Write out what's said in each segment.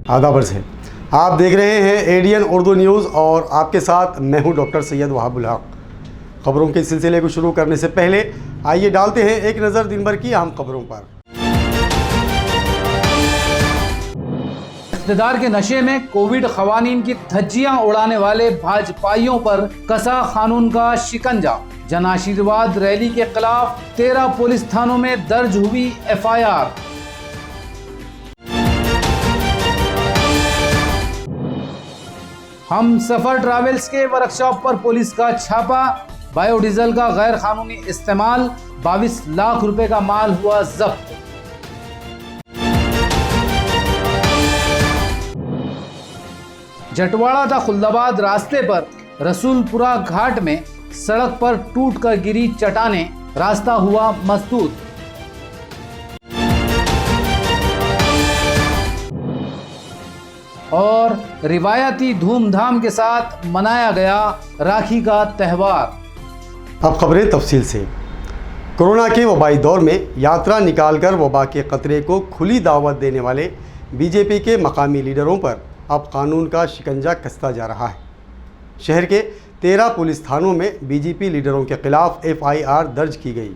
आदाब है। आप देख रहे हैं एडीएन उर्दू न्यूज़ और आपके साथ मैं हूं डॉक्टर सैयद वहाबुल हक। खबरों के सिलसिले को शुरू करने से पहले आइए डालते हैं एक नज़र दिन भर की अहम खबरों पर। इक़्तिदार के नशे में कोविड क़वानीन की धज्जियां उड़ाने वाले भाजपाइयों पर कसा कानून का शिकंजा। जन आशीर्वाद रैली के खिलाफ 13 पुलिस थानों में दर्ज हुई FIR। हम सफर ट्रैवल्स के वर्कशॉप पर पुलिस का छापा। बायोडीजल का गैर कानूनी इस्तेमाल, 22 लाख रुपए का माल हुआ जब्त। जटवाड़ा था खुल्दाबाद रास्ते पर रसूलपुरा घाट में सड़क पर टूट कर गिरी चट्टानें, रास्ता हुआ मसदूद। और रिवायती धूमधाम के साथ मनाया गया राखी का त्यौहार। अब खबरें तफसील से। कोरोना के वबाई दौर में यात्रा निकालकर वबा के खतरे को खुली दावत देने वाले बीजेपी के मकामी लीडरों पर अब कानून का शिकंजा कसता जा रहा है। शहर के 13 पुलिस थानों में बीजेपी लीडरों के खिलाफ FIR दर्ज की गई,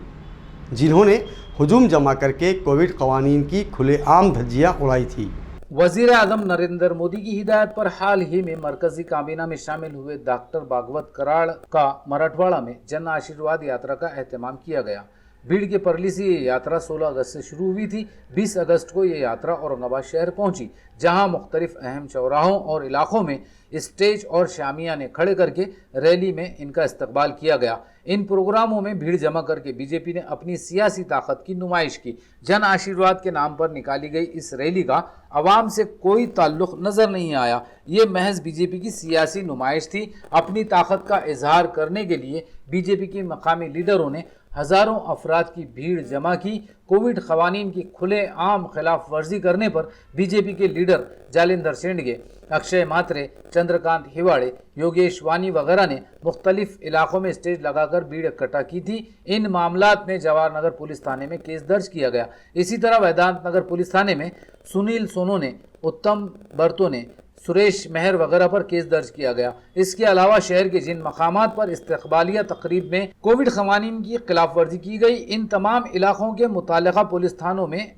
जिन्होंने हुजूम जमा करके कोविड क़वानीन की खुलेआम धज्जियां उड़ाई थी। वज़ीर आज़म नरेंद्र मोदी की हिदायत पर हाल ही में मरकजी काबीना में शामिल हुए डॉक्टर भागवत कराड़ का मराठवाड़ा में जन आशीर्वाद यात्रा का एहतमाम किया गया। भीड़ के परली से ये यात्रा 16 अगस्त से शुरू हुई थी। 20 अगस्त को ये यात्रा औरंगाबाद शहर पहुंची, जहां मुख्तलिफ अहम चौराहों और इलाकों में स्टेज और शामियाने खड़े करके रैली में इनका इस्तकबाल किया गया। इन प्रोग्रामों में भीड़ जमा करके बीजेपी ने अपनी सियासी ताकत की नुमाइश की। जन आशीर्वाद के नाम पर निकाली गई इस रैली का अवाम से कोई ताल्लुक नजर नहीं आया। ये महज बीजेपी की सियासी नुमाइश थी। अपनी ताकत का इजहार करने के लिए बीजेपी के मकामी लीडरों ने हजारों अफराद की भीड़ जमा की। कोविड क़वानीन की खुले आम खिलाफ वर्जी करने पर बीजेपी के लीडर जालिंदर शेंडगे, अक्षय मात्रे, चंद्रकांत हिवाड़े, योगेश वानी वगैरह ने मुख्तलिफ इलाकों में स्टेज लगाकर भीड़ इकट्ठा की थी। इन मामलात में जवाहर नगर पुलिस थाने में केस दर्ज किया गया। इसी तरह वेदांत नगर पुलिस थाने में सुनील सोनू ने, उत्तम बर्तो ने, सुरेश मेहर वगैरह पर केस दर्ज किया गया। इसके अलावा शहर के जिन मकामात पर इस्तकबालिया तकरीब में कोविड क़वानीन की खिलाफ वर्जी की गई, इन तमाम इलाकों के मुतालिका पुलिस थानों में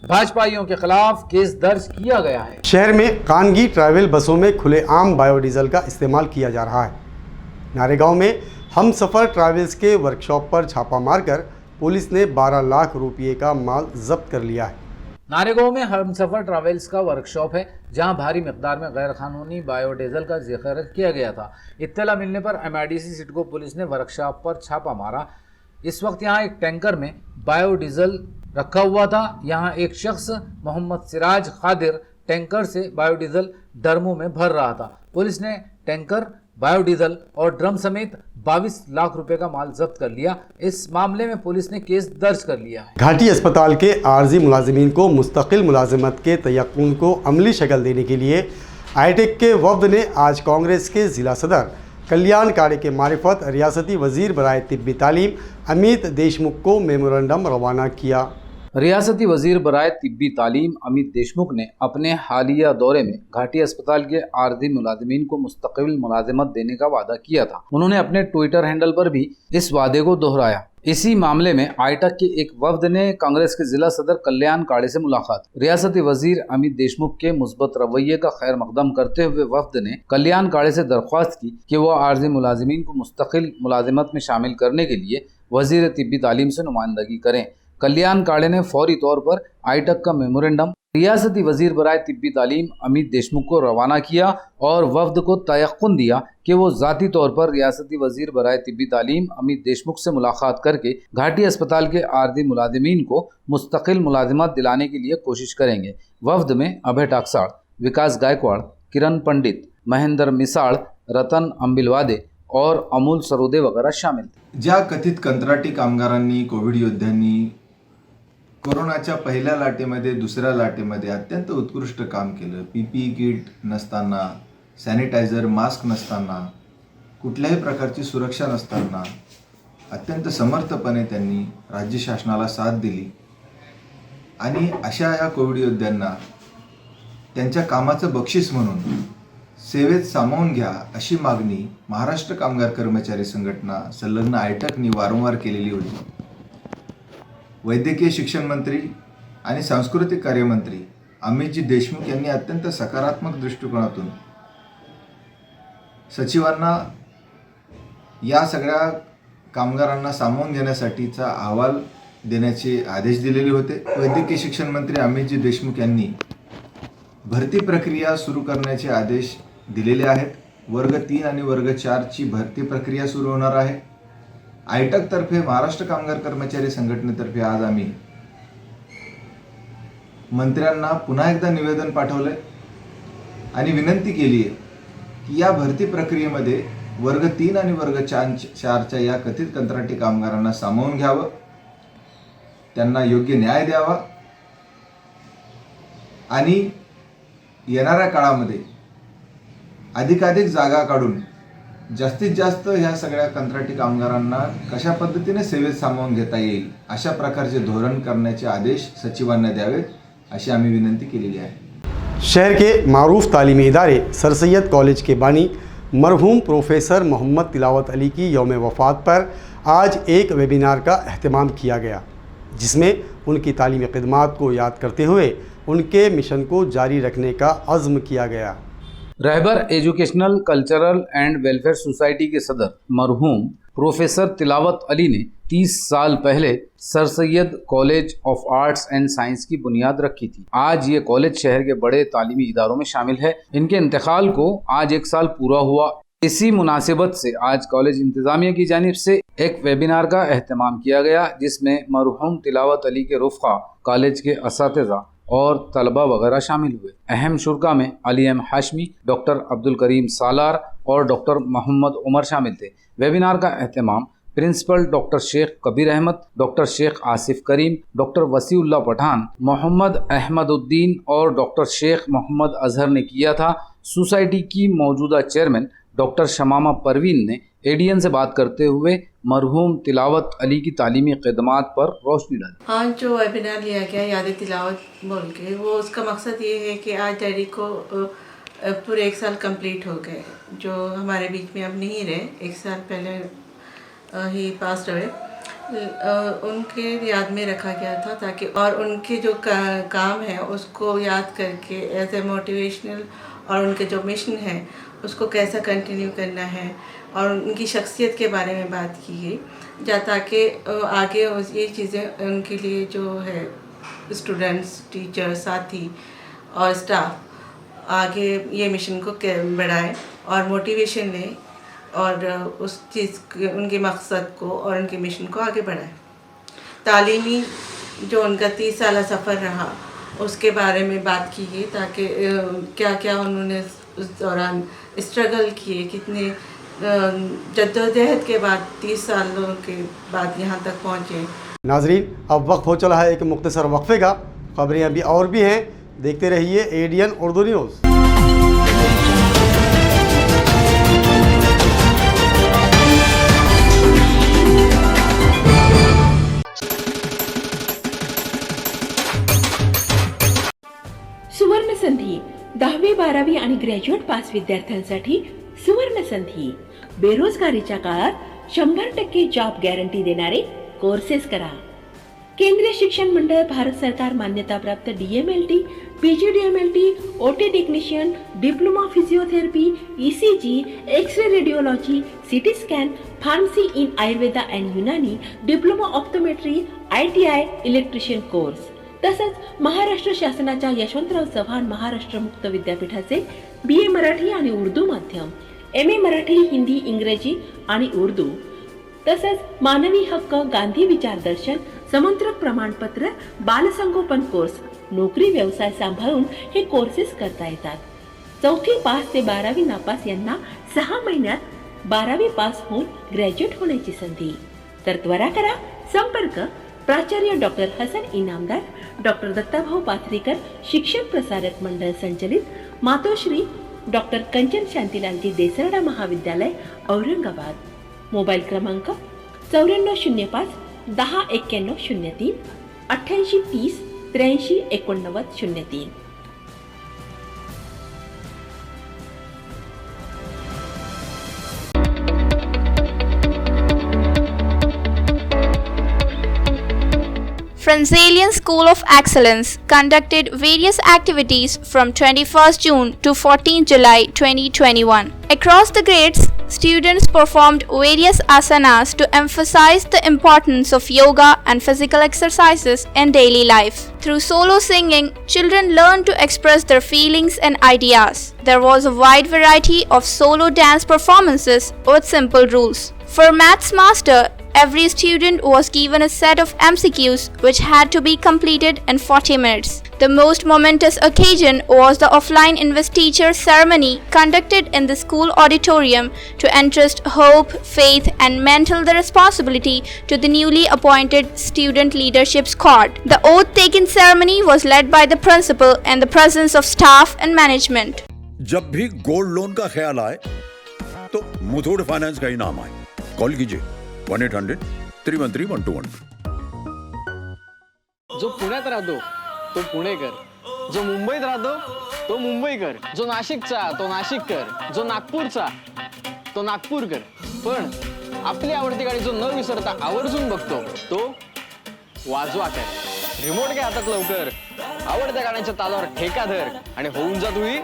भाजपाइयों के खिलाफ केस दर्ज किया गया है। शहर में खानगी ट्रैवल बसों में खुलेआम बायोडीजल का इस्तेमाल किया जा रहा है। नारेगांव में हम सफ़र ट्रैवल्स के वर्कशॉप पर छापा मारकर पुलिस ने 12 लाख रुपये का माल जब्त कर लिया है। नारेगांव में हमसफर ट्रैवल्स का वर्कशॉप है, जहां भारी मिकदार में गैर कानूनी बायोडीजल का जिक्र किया गया था। इत्तला मिलने पर MIDC सिडको पुलिस ने वर्कशॉप पर छापा मारा। इस वक्त यहां एक टैंकर में बायोडीजल रखा हुआ था। यहां एक शख्स मोहम्मद सिराज खादिर टैंकर से बायोडीजल ड्रमों में भर रहा था। पुलिस ने टैंकर, बायोडीजल और ड्रम समेत 22 लाख रुपए का माल जब्त कर लिया। इस मामले में पुलिस ने केस दर्ज कर लिया है। घाटी अस्पताल के आर्जी मुलाजिमीन को मुस्तकिल मुलाजिमत के तयक्कुन को अमली शक्ल देने के लिए आईटेक के वफ्द ने आज कांग्रेस के ज़िला सदर कल्याण काड़े के मारिफत रियासती वज़ीर बराए तिब्बी तालीम अमित देशमुख को मेमोरेंडम रवाना किया। रियासती वजीर बराए तिब्बी तालीम अमित देशमुख ने अपने हालिया दौरे में घाटी अस्पताल के आर्जी मुलाजिमीन को मुस्तकिल मुलाजिमत देने का वादा किया था। उन्होंने अपने ट्विटर हैंडल पर भी इस वादे को दोहराया। इसी मामले में आईटक के एक वफ्द ने कांग्रेस के जिला सदर कल्याण काड़े से मुलाकात। रियासती वजीर अमित देशमुख के मुस्बत रवैये का खैर मकदम करते हुए वफ्द ने कल्याण काड़े से दरख्वास्त की कि वह आर्जी मुलाजिमीन को मुस्तकिल मुलाजिमत में शामिल करने के लिए वजीर तिब्बी तालीम से नुमाइंदगी करें। कल्याण काड़े ने फौरी तौर पर आईटक का मेमोरेंडम रियासती वजीर बराए तिब्बी तालीम अमित देशमुख को रवाना किया और वफ्द को तयक्कुन दिया कि वो ज़ाती तौर पर रियासती वजीर बराए तिब्बी तालीम अमित देशमुख से मुलाकात करके घाटी अस्पताल के आर्जी मुलाजिमीन को मुस्तकिल मुलाजिमत दिलाने के लिए कोशिश करेंगे। वफ्द में अभय टाकसाड़, विकास गायकवाड़, किरण पंडित, महेंद्र मिसाळ, रतन अंबिलवादे और अमूल सरोदे वगैरह शामिल थे। ज्या कथित कंत्राटी कामगारांनी, कोविड योद्ध्यांनी कोरोनाच्या पहिल्या लाटेमध्ये, दुसऱ्या लाटेमध्ये अत्यंत उत्कृष्ट काम केलं, PPE किट नसताना, सॅनिटायझर, मास्क नसताना, कुठल्याही प्रकारची सुरक्षा नसताना अत्यंत समर्थपणे त्यांनी राज्य शासनाला साथ दिली आणि अशा या कोविड योद्ध्यांना त्यांच्या कामाचं बक्षीस म्हणून सेवेत सामावून घ्या अशी मागणी महाराष्ट्र कामगार कर्मचारी संघटना संलग्न आयटकनी वारंवार केलेली होती. वैद्यकीय शिक्षण मंत्री आणि सांस्कृतिक कार्यमंत्री अमितजी देशमुख यांनी अत्यंत सकारात्मक दृष्टिकोनातून सचिवांना या सगळ्या कामगारांना सामावून घेण्यासाठीचा अहवाल देण्याचे आदेश दिलेले होते. वैद्यकीय शिक्षण मंत्री अमितजी देशमुख यांनी भरती प्रक्रिया सुरू करण्याचे आदेश दिलेले आहेत. वर्ग 3 आणि वर्ग 4ची भरती प्रक्रिया सुरू होणार आहे. आयटकतर्फे महाराष्ट्र कामगार कर्मचारी संघटनेतर्फे आज आम्ही मंत्र्यांना पुन्हा एकदा निवेदन पाठवलंय आणि विनंती केली आहे की या भरती प्रक्रियेमध्ये वर्ग 3 आणि वर्ग 4च्या या कथित कंत्राटी कामगारांना सामावून घ्यावं, त्यांना योग्य न्याय द्यावा आणि येणाऱ्या काळामध्ये अधिकाधिक जागा काढून जास्तीत जास्त ह्या सगळ्या कंत्राटी कामगारांना कशा पद्धतीने सेवेत सामावून घेता येईल अशा प्रकारचे धोरण करण्याचे आदेश सचिवांना द्यावेत अशी आम्ही विनंती केलेली आहे. शहर के मारूफ तालीमी इदारे सर सैयद कॉलेज के बानी मरहूम प्रोफेसर मोहम्मद तिलावत अली की यौम वफ़ात पर आज एक वेबिनार का अहतमाम किया गया, जिसमें उनकी तालीमी खिदमात को याद करते हुए उनके मिशन को जारी रखने का अज़्म किया गया. Rahbar educational cultural and welfare society के सदर मरहूम प्रोफेसर तिलावत अली ने 30 साल पहले sir Syed college of arts and science की बुनियाद रखी थी. आज ये कॉलेज शहर के बड़े तालीमी इदारों में शामिल है. इनके इंतकाल को आज 1 साल पूरा हुआ. इसी मुनासिबत से आज कॉलेज इंतजामिया की जानिब से एक वेबिनार का अहतमाम किया गया, जिसमें मरहूम तिलावत अली के रुफ़ा, कॉलेज के असातिज़ा और तलबा वगैरह शामिल हुए. अहम शुरा में अली एम हाशमी, डॉक्टर अब्दुल करीम सालार और डॉक्टर मोहम्मद उमर शामिल थे. वेबिनार का अहतमाम principal doctor Sheikh Kabir Ahmad, doctor Sheikh Asif Karim, doctor Wasiullah Pathan, Mohammad Ahmaduddin और डॉक्टर शेख मोहम्मद अजहर ने किया था. सोसाइटी की मौजूदा चेयरमैन डॉक्टर शमामा परवीन ने एडीएन से बात करते हुए मरहूम तिलावत अली की तालीमी खिदमात पर रोशनी डाली. हाँ, जो वेबिनार लिया गया याद तिलावत बोल के, वो उसका मकसद ये है कि आज डैडी को पूरे 1 साल कंप्लीट हो गए, जो हमारे बीच में अब नहीं रहे. 1 साल पहले ही पास हुए. उनके याद में रखा गया था ताकि और उनके जो काम है उसको याद करके एज ए मोटिवेशनल और उनके जो मिशन है उसको कैसा कंटिन्यू करना है और उनकी शख्सियत के बारे में बात की गई, ताकि आगे ये चीज़ें उनके लिए जो है स्टूडेंट्स, टीचर, साथी और स्टाफ आगे ये मिशन को बढ़ाएं और मोटिवेशन लें और उस चीज़ उनके मकसद को और उनके मिशन को आगे बढ़ाएं. तालीमी जो उनका 30 साल सफ़र रहा उसके बारे में बात की गई, ताकि क्या क्या उन्होंने उस दौरान स्ट्रगल किए, कितने जद्दोजहद के बाद 30 सालों के बाद यहाँ तक पहुँचे. नाजरीन, अब वक्त हो चला है एक मुख्तसर वक्फे का. खबरें अभी और भी हैं, देखते रहिए एडीएन उर्दू न्यूज़. सुवर्ण संधी 10वी 12वी आणि ग्रॅज्युएट पास विद्यार्थ्यांसाठी सुवर्ण संधी. बेरोजगारीच्या काळात 100% जॉब गॅरंटी देणारे कोर्सेस करा. केंद्रीय शिक्षण मंडळ, भारत सरकार मान्यताप्राप्त DMLT, PGDMLT, OT technician, diploma physiotherapy, ECG, x-ray radiology, CT scan, pharmacy in Ayurveda and Unani, diploma optometry, ITI electrician course. तसंच महाराष्ट्र शासनाच्या यशवंतराव चव्हाण महाराष्ट्र मुक्त विद्यापीठाचे BA मराठी आणि उर्दू माध्यम, MA मराठी, हिंदी, इंग्रजी आणि उर्दू, तसंच मानवी हक्क, गांधी विचार दर्शन, समंत्रक प्रमाणपत्र, बालसंगोपन कोर्स, नोकरी व्यवसाय सांभाळून हे कोर्सेस करता येतात. 4थी पास ते 12वी नापास यांना 6 महिन्यात 12वी पास होऊन ग्रॅज्युएट होण्याची संधी. तर त्वरा करा. संपर्क प्राचार्य डॉक्टर हसन इनामदार, डॉक्टर दत्ताभाऊ पाथरीकर, शिक्षण प्रसारक मंडळ संचलित, मातोश्री डॉक्टर कंचन शांतीलालजी देसरडा महाविद्यालय, औरंगाबाद. मोबाईल क्रमांक 9405 10 91 03 88 30 83 89 03. Franzalian School of Excellence conducted various activities from 21st June to 14 July 2021. Across the grades, students performed various asanas to emphasize the importance of yoga and physical exercises in daily life. Through solo singing, children learned to express their feelings and ideas. There was a wide variety of solo dance performances with simple rules. For Maths Master, every student was given a set of MCQs which had to be completed in 40 minutes. The most momentous occasion was the offline investiture ceremony conducted in the school auditorium to entrust hope, faith and mental the responsibility to the newly appointed student leadership squad. The oath taking ceremony was led by the principal in the presence of staff and management. जब भी gold loan का ख्याल आए तो Muthoot finance का ही नाम आए। Call कीजिए 1-800-313-1212। जो पुण्यात राहतो तो पुणेकर, जो मुंबईत राहतो तो मुंबईकर, जो नाशिकचा तो नाशिककर, जो नागपूरचा तो नागपूरकर। पण आपली आवडती गाडी जो न विसरता आवर्जून बघतो तो वाजवाकर। रिमोट घे हातात लवकर, आवडत्या गाण्याच्या तालावर ठेका धर आणि होऊन जा तुही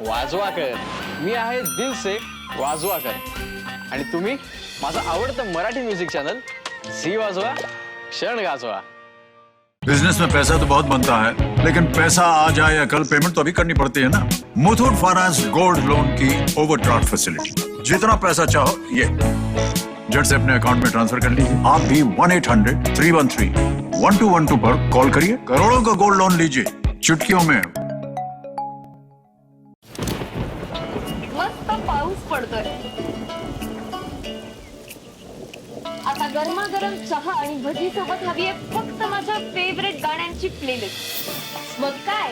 वाजवाकर। मी आहे दिल से वाजवाकर आणि तुम्ही माझं आवडतं मराठी म्युझिक चॅनल झी वाजवा क्षण गाजवा। बिजनेस में पैसा तो बहुत बनता है, लेकिन पैसा आ जाए या कल पेमेंट तो अभी करनी पड़ती है ना। मुथूट फाइनेंस गोल्ड लोन की ओवरड्राफ्ट फैसिलिटी, जितना पैसा चाहो ये झट से अपने अकाउंट में ट्रांसफर कर लीजिए। आप भी 1-800-313-1212 पर कॉल करिए, करोड़ों का गोल्ड लोन लीजिए चुटकियों में। मस्त पाऊस पडतोय, आता गरमागरम चहा आणि भजी सोबत हवी आहे फक्त माझ्या फेवरेट गाण्यांची प्लेलिस्ट। मग काय,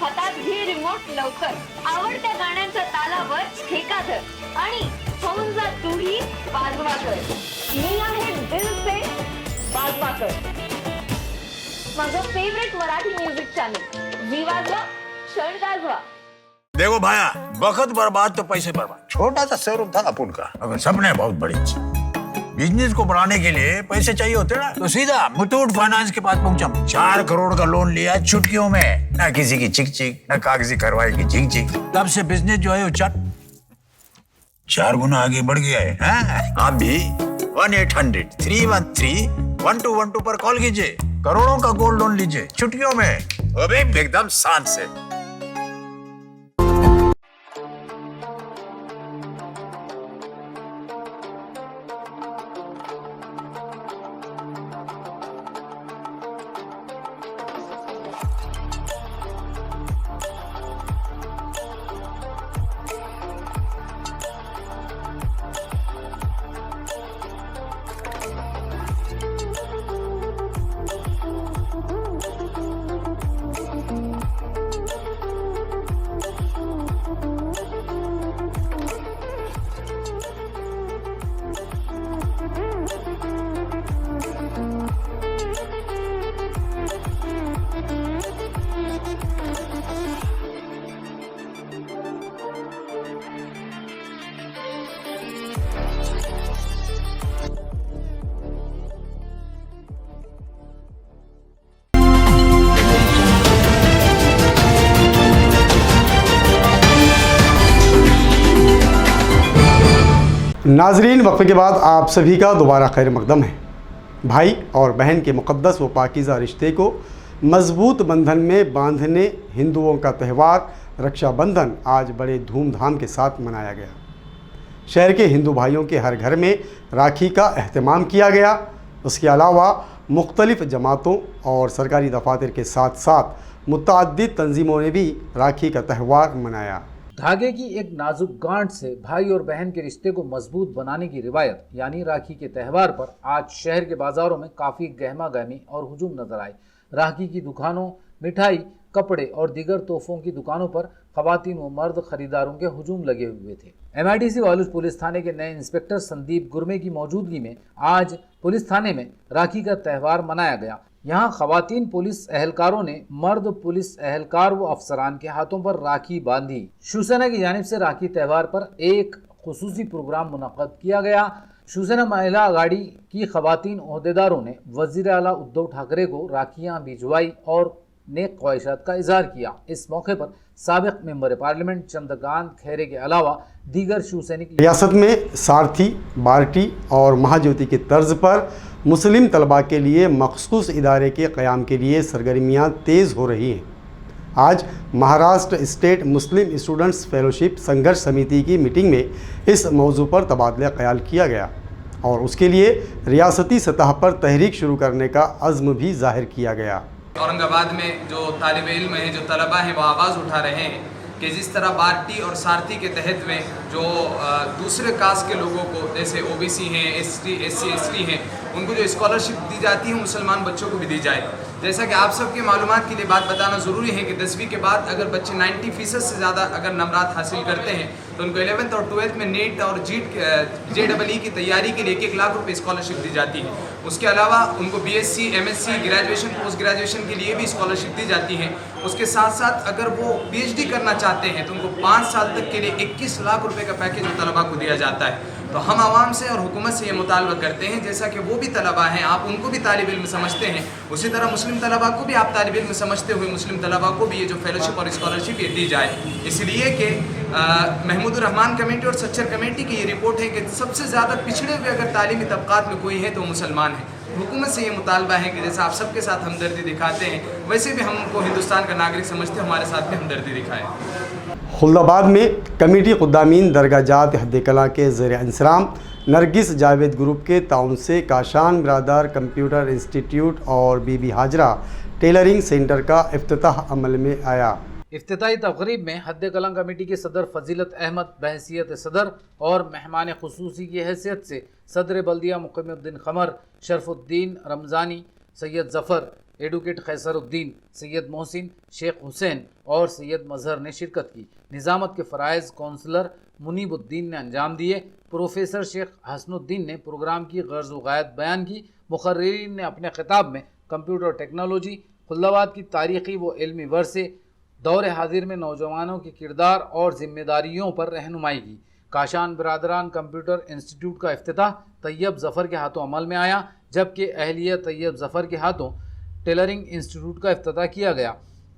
हातात घे रिमोट लवकर, आवडत्या गाण्यांच्या तालावर ठेका धर आणि होऊन जा तूही वाजवाकर। मी आहे दिल से वाजवाकर, माझं फेवरेट मराठी म्युझिक चॅनल झी वाजवा क्षण गाजवा। देखो भाया, वक्त बर्बाद तो पैसे बर्बाद। छोटा सा शोरूम था अपुन का, अगर सपने बहुत बड़ी। बिजनेस को बढ़ाने के लिए पैसे चाहिए होते ना, तो सीधा मुथूट फाइनेंस के पास पहुंचा। 4 करोड़ का लोन लिया चुटकियों में, ना किसी की चिक चिक, ना कागजी कार्रवाई की चिक चिक। तब से बिजनेस जो है वो 4 गुना आगे बढ़ गया है। आप भी 1-800-313-1212 पर कॉल कीजिए, करोड़ों का गोल्ड लोन लीजिए चुटकियों में, वो भी एकदम शान से। नाजरीन, वक्फे के बाद आप सभी का दोबारा खैर मकदम है। भाई और बहन के मुक़द्दस व पाकीज़ा रिश्ते को मजबूत बंधन में बांधने हिंदुओं का त्यौहार रक्षाबंधन आज बड़े धूमधाम के साथ मनाया गया। शहर के हिंदू भाइयों के हर घर में राखी का अहतमाम किया गया। उसके अलावा मुख्तलिफ़ जमातों और सरकारी दफातर के साथ साथ मुतअद्दिद तंजीमों ने भी राखी का त्यौहार मनाया। धागे की एक नाजुक गांठ से भाई और बहन के रिश्ते को मजबूत बनाने की रिवायत यानी राखी के त्यौहार पर आज शहर के बाजारों में काफ़ी गहमा गहमी और हुजूम नजर आए। राखी की दुकानों, मिठाई, कपड़े और दीगर तोहफों की दुकानों पर खवातीन व मर्द खरीदारों के हुजूम लगे हुए थे। MIDC वालुज पुलिस थाने के नए इंस्पेक्टर संदीप गुरमे की मौजूदगी में आज पुलिस थाने में राखी का त्यौहार मनाया गया। यहाँ खवातीन पुलिस एहलकारों ने मर्द पुलिस एहलकार व अफसरान के हाथों पर राखी बांधी। शिवसेना की जानिब से राखी त्यौहार पर एक खुसूसी प्रोग्राम मुनक्कद किया गया। शिवसेना महिला आघाड़ी की खवातीन ओहदेदारों ने वजीर आला उद्धव ठाकरे को राखियां भिजवाई और नेक ख्वाहिशात का इजहार किया। इस मौके पर साबिक मेंबर पार्लियामेंट चंद्रकांत खैरे के अलावा दीगर शिवसैनिक रियासत में सारथी, बार्टी और महाज्योति की तर्ज पर मुस्लिम तलबा के लिए मखसूस इदारे के क़याम के लिए सरगर्मियाँ तेज़ हो रही हैं। आज Maharashtra state Muslim students fellowship संघर्ष समिति की मीटिंग में इस मौजू पर तबादला ख्याल किया गया और उसके लिए रियासती सतह पर तहरीक शुरू करने का अज़्म भी जाहिर किया गया। औरंगाबाद में जो तालिब इल्म हैं, जो तलबा हैं, वो आवाज़ उठा रहे हैं कि जिस तरह बार्टी और सारथी के तहत में जो दूसरे कास्ट के लोगों को जैसे ओबीसी हैं, एसटी, एससी, एसटी हैं, उनको जो स्कॉलरशिप दी जाती है मुसलमान बच्चों को भी दी जाए। जैसा कि आप सबके मालूमात के लिए बात बताना ज़रूरी है कि 10वीं के बाद अगर बच्चे 90% से ज़्यादा अगर नंबरात हासिल करते हैं तो उनको 11th और 12th में नेट और JEE की तैयारी के लिए 1 लाख रुपए स्कॉलरशिप दी जाती है। उसके अलावा उनको BSc, MSc, graduation, post graduation के लिए भी स्कॉलरशिप दी जाती है। उसके साथ साथ अगर वो PhD करना चाहते हैं तो उनको 5 साल तक के लिए 21 लाख रुपए का पैकेज तलबा को दिया जाता है। तो हम आवाम से और हुकूमत से ये मुतालबा करते हैं, जैसा कि वो भी तलबा हैं, आप उनको भी तालिब इल्म समझते हैं, उसी तरह मुस्लिम तलबा को भी आप तालिब इल्म समझते हुए मुस्लिम तलबा को भी ये जो फेलोशिप और स्कॉलरशिप ये दी जाए। इसलिए कि महमूदुर रहमान कमेटी और सच्चर कमेटी की ये रिपोर्ट है कि सबसे ज़्यादा पिछड़े हुए अगर तालीमी तबकात में कोई है तो मुसलमान है। हुकूमत से ये मुतालबा है कि जैसा आप सबके साथ हमदर्दी दिखाते हैं वैसे भी हम उनको हिंदुस्तान का नागरिक समझते हैं, हमारे साथ भी हमदर्दी दिखाएं। खुल्दाबाद में कमेटी खुद्दामीन दरगाह जात हद कला के ज़ेर इंसराम नरगिस जावेद ग्रुप के ताउन से काशान बिरादर कंप्यूटर इंस्टीट्यूट और बीबी हाजरा टेलरिंग सेंटर का इफ्तिताह अमल में आया। इफ्तिताही तकरीब में हद कला कमेटी के सदर फजीलत अहमद बहसीत सदर और मेहमान खुसूसी की हैसियत से सदर बल्दिया मुक़ीमुद्दीन क़मर, शरफुद्दीन रमज़ानी, सैयद ज़फ़र, एडवोकेट खैसरुद्दीन, सैयद मोहसिन, शेख हुसैन और सैयद मजहर ने शिरकत की। निज़ामत के फ़राइज़ कौंसलर मुनीबुद्दीन ने अंजाम दिए। प्रोफेसर शेख हसनुद्दीन ने प्रोग्राम की गर्ज़ व गायत बयान की। मुक़र्रिरीन ने अपने खिताब में कंप्यूटर टेक्नोलॉजी, खुल्दाबाद की तारीख़ी व इल्मी वर्से, दौर हाजिर में नौजवानों के किरदार और ज़िम्मेदारियों पर रहनुमाई की। काशान बिरादरान कंप्यूटर इंस्टीट्यूट का इफ्तिताह तैयब ज़फ़र के हाथों अमल में आया, जबकि अहलिया तैयब ज़फ़र के हाथों टेलरिंग इंस्टीट्यूट का इफ्तिताह किया गया।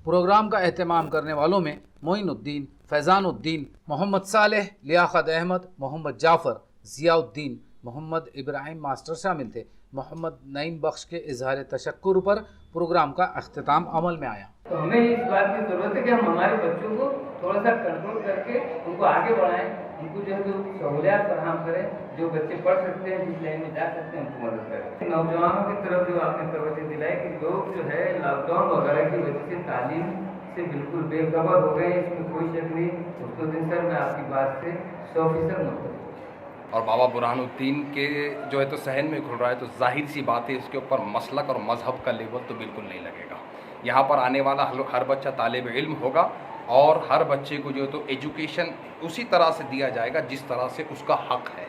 प्रोग्राम का एहतमाम करने वालों में मोइनुद्दीन, फैज़ानुद्दीन, मोहम्मद सालेह, लियाकत अहमद, मोहम्मद जाफ़र, ज़ियाउद्दीन, मोहम्मद इब्राहिम मास्टर शामिल थे। मोहम्मद नईम बख्श के इजहार तशक्कुर पर प्रोग्राम का अख्तिताम अमल में आया। तो हमें इस बात की ज़रूरत है कि हम हमारे बच्चों को थोड़ा सा कंट्रोल करके उनको आगे बढ़ाएं, उनको जो है जो सहूलियात फराहम करें, जो बच्चे पढ़ सकते हैं, जिस लाइन में जा सकते हैं उनको मदद करें। नौजवानों की तरफ जो आपने तवज्जो दिलाई कि लोग जो है लॉकडाउन वगैरह की वजह से तालीम से बिल्कुल बेखबर हो गए, इसमें कोई शक नहीं। उसको दिन सर मैं आपकी बात से 100% मुतफ़िक़। और बाबा बुरहानुद्दीन के जो है तो सहन में खुल रहा है, तो जाहिर सी बात है इसके ऊपर मसलक और मजहब का लेवल तो बिल्कुल नहीं लगेगा। यहाँ पर आने वाला हर बच्चा तालिब इल्म होगा और हर बच्चे को जो है तो एजुकेशन उसी तरह से दिया जाएगा जिस तरह से उसका हक है।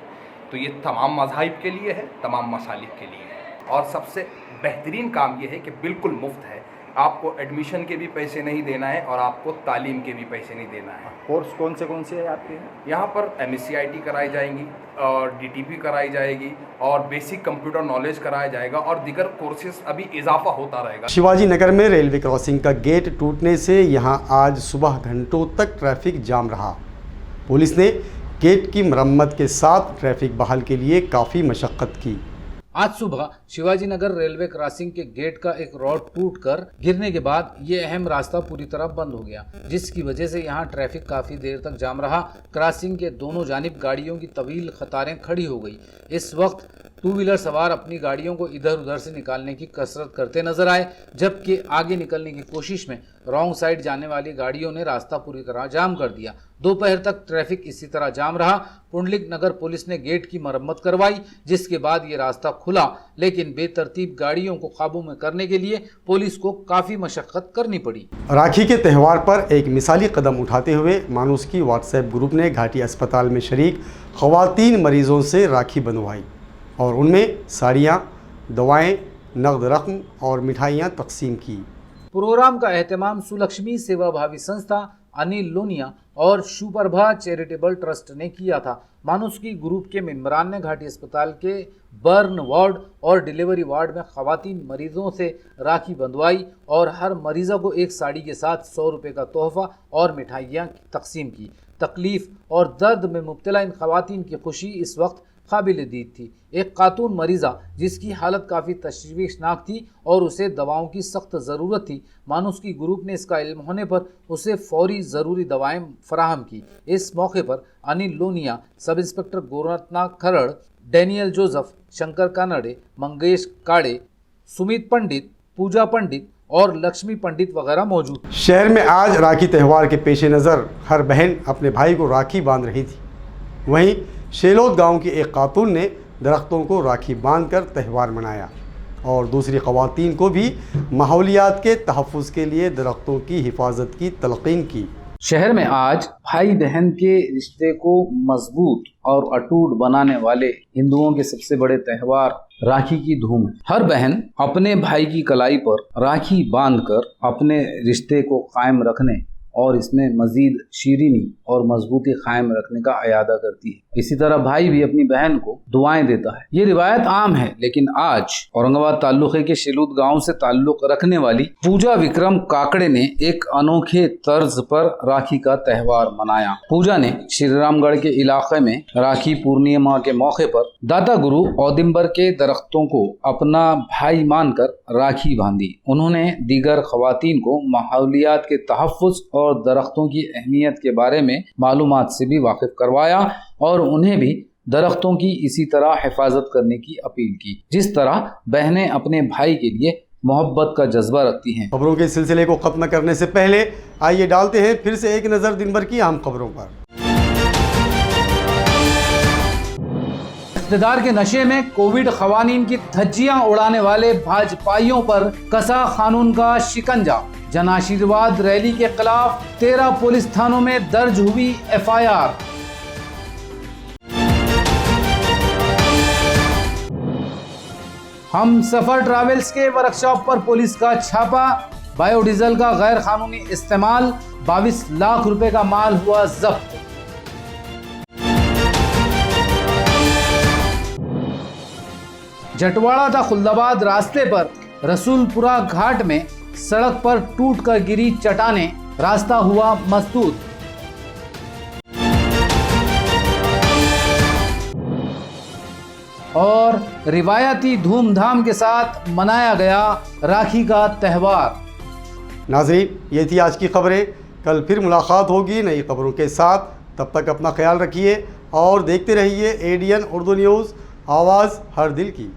तो ये तमाम मज़ाहिब के लिए है, तमाम मसालिक के लिए है। और सबसे बेहतरीन काम ये है कि बिल्कुल मुफ्त है, आपको एडमिशन के भी पैसे नहीं देना है और आपको तालीम के भी पैसे नहीं देना है। कोर्स कौन से है आपके यहाँ पर MSc कराई जाएंगी और DTP कराई जाएगी और बेसिक कंप्यूटर नॉलेज कराया जाएगा और दीगर कोर्सेज अभी इजाफा होता रहेगा। शिवाजी नगर में रेलवे क्रॉसिंग का गेट टूटने से यहां आज सुबह घंटों तक ट्रैफिक जाम रहा। पुलिस ने गेट की मरम्मत के साथ ट्रैफिक बहाल के लिए काफ़ी मशक्क़त की। आज सुबह शिवाजी नगर रेलवे क्रॉसिंग के गेट का एक रॉड टूटकर गिरने के बाद ये अहम रास्ता पूरी तरह बंद हो गया, जिसकी वजह से यहाँ ट्रैफिक काफ़ी देर तक जाम रहा। क्रॉसिंग के दोनों जानिब गाड़ियों की तवील कतारें खड़ी हो गई। इस वक्त 2 व्हीलर सवार अपनी गाड़ियों को इधर उधर से निकालने की कसरत करते नजर आए, जबकि आगे निकलने की कोशिश में रॉन्ग साइड जाने वाली गाड़ियों ने रास्ता पूरी तरह जाम कर दिया। दोपहर तक ट्रैफिक इसी तरह जाम रहा। पुंडलिक नगर पुलिस ने गेट की मरम्मत करवाई, जिसके बाद ये रास्ता खुला, लेकिन बेतरतीब गाड़ियों को काबू में करने के लिए पुलिस को काफ़ी मशक्क़त करनी पड़ी। राखी के त्यौहार पर एक मिसाली कदम उठाते हुए मानूस की व्हाट्सएप ग्रुप ने घाटी अस्पताल में शरीक ख़वातीन मरीज़ों से राखी बंधवाई और उनमें साड़ियाँ, दवाएँ, नकद रकम और मिठाइयाँ तकसीम की। प्रोग्राम का एहतमाम सुलक्ष्मी सेवा भावी संस्था, अनिल लोनिया और सुप्रभा चैरिटेबल ट्रस्ट ने किया था। मानुषकी ग्रुप के मेम्बरान ने घाटी अस्पताल के बर्न वार्ड और डिलीवरी वार्ड में खवातीन मरीजों से राखी बंधवाई और हर मरीजा को एक साड़ी के साथ 100 रुपये का तोहफा और मिठाइयाँ तकसीम की। तकलीफ और दर्द में मुब्तला इन खवातीन की खुशी इस वक्त काबिल दीद थी। एक खातून मरीज़ा जिसकी हालत काफ़ी तशवीशनाक थी और उसे दवाओं की सख्त ज़रूरत थी, मानुषकी ग्रुप ने इसका इल्म होने पर उसे फौरी ज़रूरी दवाएं फराहम की। इस मौके पर अनिल लोनिया, सब इंस्पेक्टर गोरखनाथ खरड़, डैनियल जोसेफ, शंकर कानड़े, मंगेश काड़े, सुमित पंडित, पूजा पंडित और लक्ष्मी पंडित वगैरह मौजूद। शहर में आज राखी त्यौहार के पेश नज़र हर बहन अपने भाई को राखी बांध रही थी। वहीं शेलोद गांव की एक खातून ने दरख्तों को राखी बांधकर त्यौहार मनाया और दूसरी ख़वातीन को भी माहौलियात के तहफ़्फ़ुज़ के लिए दरख्तों की हिफाजत की तलक़ीन की। शहर में आज भाई बहन के रिश्ते को मजबूत और अटूट बनाने वाले हिंदुओं के सबसे बड़े त्यौहार राखी की धूम है। हर बहन अपने भाई की कलाई पर राखी बांधकर अपने रिश्ते को कायम रखने और इसमें मजीद शीरीनी और मजबूती कायम रखने का अयादा करती है। इसी तरह भाई भी अपनी बहन को दुआएं देता है। ये रिवायत आम है, लेकिन आज औरंगाबाद ताल्लुके के शेलूद गांव से ताल्लुक रखने वाली पूजा विक्रम काकड़े ने एक अनोखे तर्ज पर राखी का त्यौहार मनाया। पूजा ने श्रीरामगढ़ के इलाके में राखी पूर्णिमा के मौके पर दाता गुरु औदिम्बर के दरख्तों को अपना भाई मानकर राखी बांधी। उन्होंने दीगर खवातीन को माहौलियात के तहफ़्फ़ुज़ और दरख्तों की अहमियत के बारे में मालूमात से भी वाकिफ करवाया और उन्हें भी दरख्तों की इसी तरह हिफाजत करने की अपील की, जिस तरह बहनें अपने भाई के लिए मोहब्बत का जज्बा रखती हैं। खबरों के सिलसिले को खत्म करने से पहले आइए डालते हैं फिर से एक नज़र दिन भर की अहम खबरों पर। इक़्तिदार के नशे में कोविड क़वानीन की धज्जियां उड़ाने वाले भाजपाइयों पर कसा कानून का शिकंजा। जन आशीर्वाद रैली के खिलाफ 13 पुलिस थानों में दर्ज हुई FIR। हम सफर ट्रैवल्स के वर्कशॉप पर पुलिस का छापा। बायोडीजल का गैर कानूनी इस्तेमाल, 22 लाख रुपए का माल हुआ जब्त। जटवाड़ा था खुल्दाबाद रास्ते पर रसूलपुरा घाट में सड़क पर टूटकर गिरी चट्टानें, रास्ता हुआ मसदूद। और रिवायती धूमधाम के साथ मनाया गया राखी का त्यौहार। नाज़रीन, ये थी आज की खबरें। कल फिर मुलाकात होगी नई खबरों के साथ। तब तक अपना ख्याल रखिए और देखते रहिए ADN उर्दू न्यूज़, आवाज़ हर दिल की।